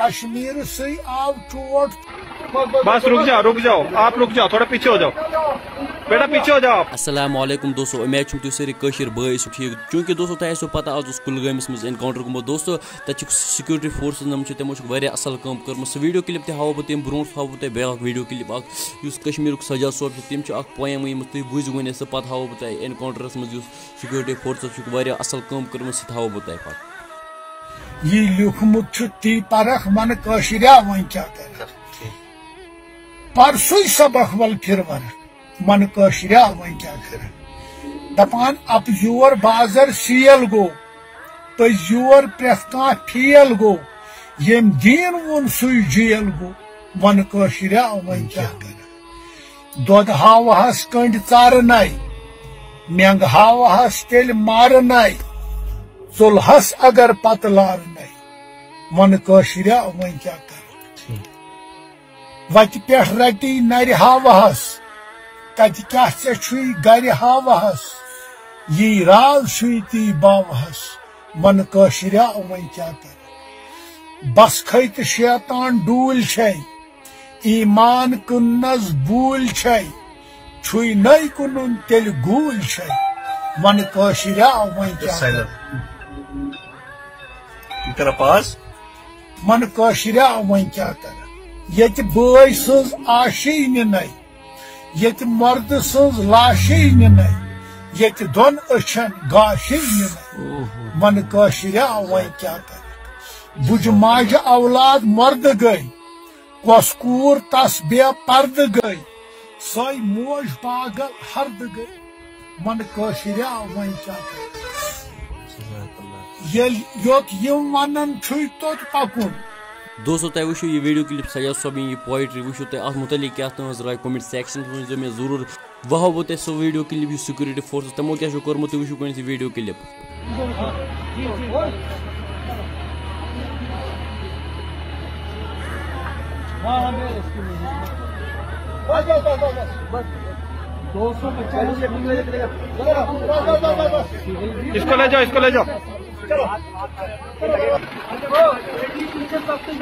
कश्मीर से आव चोट। बस रुक जाओ आप रुक जाओ, थोड़ा पीछे हो जाओ बेटा, पीछे हो जाओ। अस्सलाम वालेकुम दोस्तों, उम्मीद तुम सारे कशर बई ठीक। चूंकि दोस्तों तुम पता आज कुलगामिस मज एनकाउंटर गुमो दोस्तों, तक सिक्योरिटी फोर्सेस तमो असल कम कर्म। सह वीडियो क्लिप हाव बह तम ब्रो हाव बह ब्या वीडियो क्लिप कश्मीर सजा सोब तम पोयम वन तुम बुझ वन सह पे हाव बह एनकाउंटरस मज सिक्योरिटी फोर्सेस असल कम कर्म सह हाव बह तुम पे ये लिखमुत ती परख मन कशरिया वन क्या कर परसु सबक वल फिर वर मन कशरिया वन क्या कर दपान अब योर बाजर सील गो तो योर प्रेथ कह फेल गो यम दीन वोन सुई जेल गो मन कशरिया वन क्या कर दोद हावहस कंड चारन मेंग हावहस तेल मारन चुलहस अगर पत लारन मन कशरिया वन क्या कर वत पे रटी नर हावहस कत क्या गर हावहस यी राज शुई ती बावहस मन कशरिया वन क्या कर बस खत शैतान डूल छै ईमान कुन्नस बूल छै छुई नई कुनुन तेल गूल छै मन कशरिया वन क्या कर पास मन कशरिया वन क्या कर ये बय सज आशी नीन ये मर्द सज लाशी नीन ये दोन अछन गाशी नीन मन कशरिया वन क्या कर बुझ माज औलाद मर्द गई कूर तस बे पर्द गई सई मोज पागल हर्द गई मन कशरिया वन क्या कर योत यम वन तोत पकुन। दोस्तों तुम वो ये वीडियो क्लिप सजा सोब ये पोइट्री वो अत मुतलिक क्या तुज राय कमेंट सेक्शन वो मे जरूर वह हाव तुम so video clip security force तमो क्या कर्मुत तुम वो वीडियो क्लिप इसको ले जाओ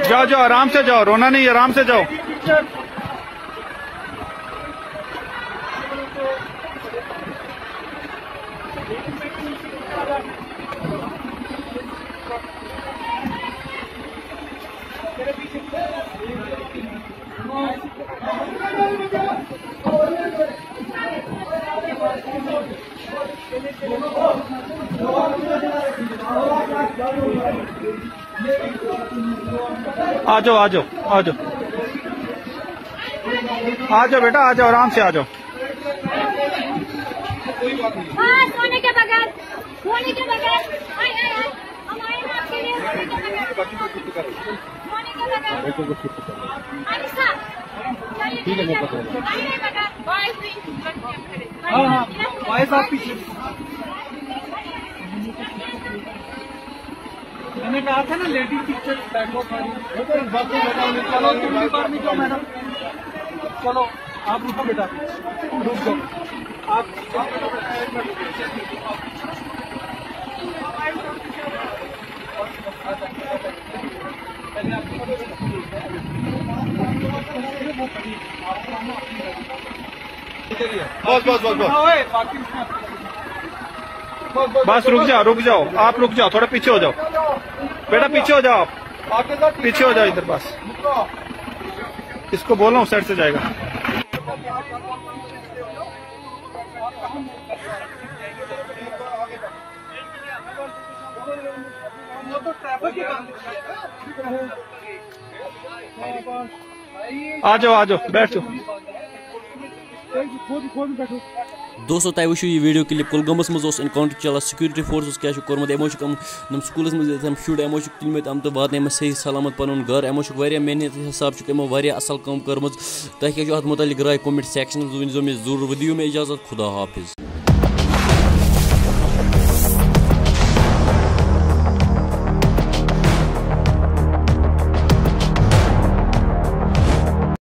जाओ आराम से जाओ, रोना नहीं, आराम से जाओ। आ जाओ बेटा, आ जाओ, आराम से आ जाओ। सोने के बगैर हमारे हाथ के लिए सोने के बगैर अनिसा ठीक है, मैं पता है आप पीछे मैंने कहा था ना लेडीज पिक्चर बैकवॉक मैडम। चलो आप रुको बेटा, रुक जाओ आप बस रुक जाओ आप रुक जाओ, थोड़ा पीछे हो जाओ बेटा, पीछे हो जाओ आप, पीछे हो जाओ इधर। बस इसको बोल रहा हूँ साइड से जाएगा। आ जाओ बैठ जाओ। दोस्तों तुम वो ये वीडियो क्लिप कुलगामस मज एनकाउंटर चलान सिक्योरिटी फोर्स क्या कर्मुत यमो नम स्कूलस मज शुर यमो तुलमत अम तो वातन सही सलामत पन घर यमो मेहनत हिसाब यमो असल कम कर्म तुम क्या अत मुतलिक राय कमेंट सेक्शन मे जरूर दियो मे इजाजत। खुदा हाफिज।